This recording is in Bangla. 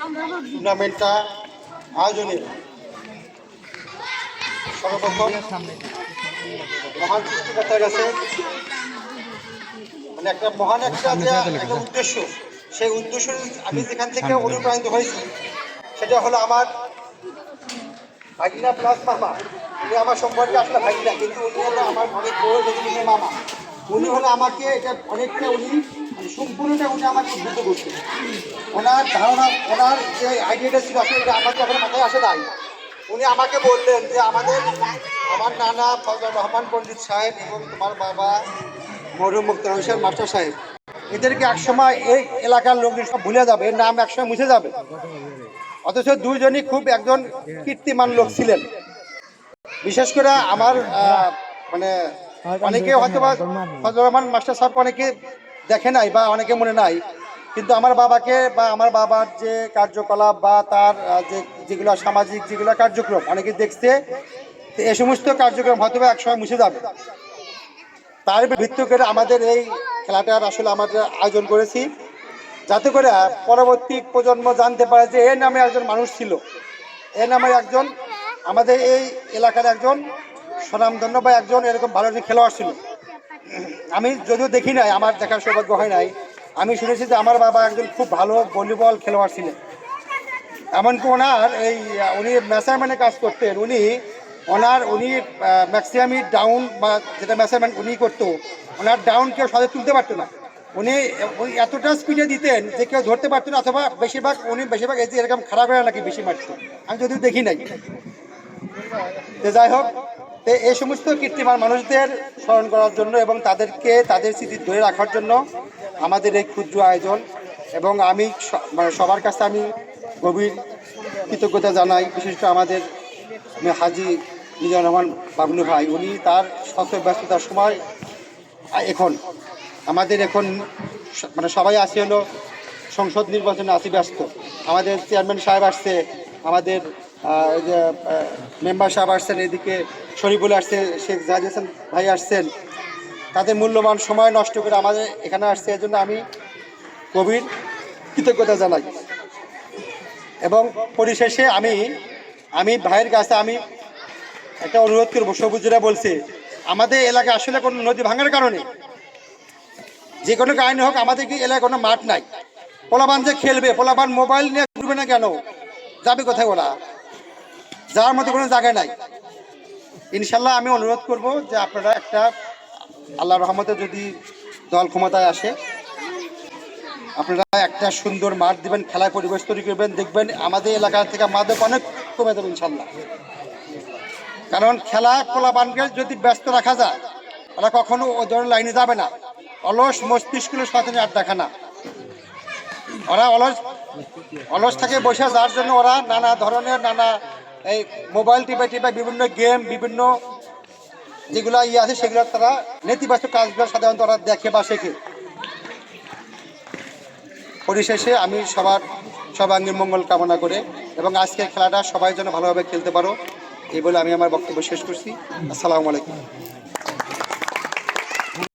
টুর্নামেন্টটা আয়োজনের সর্বপ্রথম মহান সৃষ্টিকর্তার কাছে মানে একটা মহান একটা উদ্দেশ্য, সেই উদ্দেশ্য আমি যেখান থেকে অনুপ্রাণিত হয়েছি সেটা হলো আমার ভাগিনা প্লাস মামা। উনি আমার সম্পর্কে আসলে ভাগিনা, কিন্তু উনি হলো আমার অনেক বড় যদি মামা। উনি হলো আমাকে এটা অনেকটা উনি সম্পূর্ণটা উনি আমাকে উদ্বুদ্ধ করছেন। ওনার ধারণা, ওনার যে আইডিয়াটা ছিল আসলে এটা আমার যখন মাথায় আসে নাই, উনি আমাকে বললেন যে আমার নানা ফজলুর রহমান পণ্ডিত সাহেব এবং তোমার বাবা মরহুম মুক্তার হোসেন মাস্টার সাহেব, এদেরকে একসময় এই এলাকার লোকজন সব ভুলে যাবে, এর নাম একসময় মুছে যাবে। অথচ দুইজনই খুব একজন কীর্তিমান লোক ছিলেন। বিশেষ করে আমার মানে অনেকে হয়তো বা ফজলুর রহমান মাস্টার সাহেব অনেকে দেখে নাই বা অনেকে মনে নাই, কিন্তু আমার বাবাকে বা আমার বাবার যে কার্যকলাপ বা তার যেগুলো সামাজিক যেগুলো কার্যক্রম অনেকে দেখছে, এই সমস্ত কার্যক্রম হয়তো বা একসময় মুছে যাবে। তার ভিত্তি করে আমাদের এই খেলাটার আসলে আমাদের আয়োজন করেছি, যাতে করে পরবর্তী প্রজন্ম জানতে পারে যে এর নামে একজন মানুষ ছিল, এর নামে একজন আমাদের এই এলাকার একজন স্বনামধন্য বা একজন এরকম ভালো একজন খেলোয়াড় ছিল। আমি যদিও দেখি নাই, আমার দেখার সৌভাগ্য হয় নাই, আমি শুনেছি যে আমার বাবা একজন খুব ভালো ভলিবল খেলোয়াড় ছিলেন। এমনকি ওনার উনি মেজারমেন্টে কাজ করতেন, উনি ম্যাক্সিমামই ডাউন বা যেটা মেজারমেন্ট উনি করতো, ওনার ডাউন কেউ সহজে তুলতে পারতো না। উনি এতটা স্পিডে দিতেন যে কেউ ধরতে পারতো না, অথবা বেশিরভাগ এই যে এরকম খারাপ হয় নাকি বেশি মারতো, আমি যদিও দেখি নাই। যাই হোক, এই সমস্ত কীর্তিমান মানুষদের স্মরণ করার জন্য এবং তাদেরকে তাদের স্মৃতি ধরে রাখার জন্য আমাদের এই ক্ষুদ্র আয়োজন। এবং আমি মানে সবার কাছে আমি গভীর কৃতজ্ঞতা জানাই, বিশেষ করে আমাদের হাজি মিজানুর রহমান বাবলু ভাই, উনি তার শত ব্যস্ততার সময় এখন আমাদের মানে সবাই আসে হলো সংসদ নির্বাচনে আসি ব্যস্ত। আমাদের চেয়ারম্যান সাহেব আসছে, আমাদের মেম্বার সাহেব আসছেন, এদিকে শরীফুল আসছে, শেখ জাহিদ হাসান ভাই আসছেন, তাদের মূল্যবান সময় নষ্ট করে আমাদের এখানে আসছে, এর জন্য আমি গভীর কৃতজ্ঞতা জানাই। এবং পরিশেষে আমি ভাইয়ের কাছে আমি একটা অনুরোধ করবো, সবুজরা বলছে আমাদের এলাকায় আসলে কোনো নদী ভাঙার কারণে যে কোনো কাহিনী হোক, আমাদের কি এলাকায় কোনো মাঠ নাই, পোলাবান যে খেলবে, পোলাবান মোবাইল নিয়ে ঘুরবে না কেন, যাবে কোথায় ওরা, যাওয়ার মধ্যে কোনো জায়গা নাই। ইনশাল্লাহ আমি অনুরোধ করব যে আপনারা একটা আল্লাহর রহমতে যদি দল ক্ষমতায় আসে, আপনারা একটা সুন্দর মাঠ দিবেন, খেলার পরিবেশ তৈরি করবেন, দেখবেন আমাদের এলাকা থেকে মাদক অনেক কমে যাবে ইনশাল্লাহ। কারণ খেলা পোলাপানকে যদি ব্যস্ত রাখা যায়, ওরা কখনো ওই ধরনের লাইনে যাবে না। অলস মস্তিষ্কের সাথে আড্ডাখানা, ওরা অলস থাকে বসে, যার জন্য ওরা নানা ধরনের এই মোবাইল টিপে বিভিন্ন গেম, বিভিন্ন যেগুলো আছে সেগুলো তারা নেতিবাচক কাজগুলো সাধারণত ওরা দেখে বা শেখে। পরিশেষে আমি সর্বাঙ্গীন মঙ্গল কামনা করে এবং আজকের খেলাটা সবাই যেন ভালোভাবে খেলতে পারো, এই বলে আমি আমার বক্তব্য শেষ করছি। আসসালামু আলাইকুম।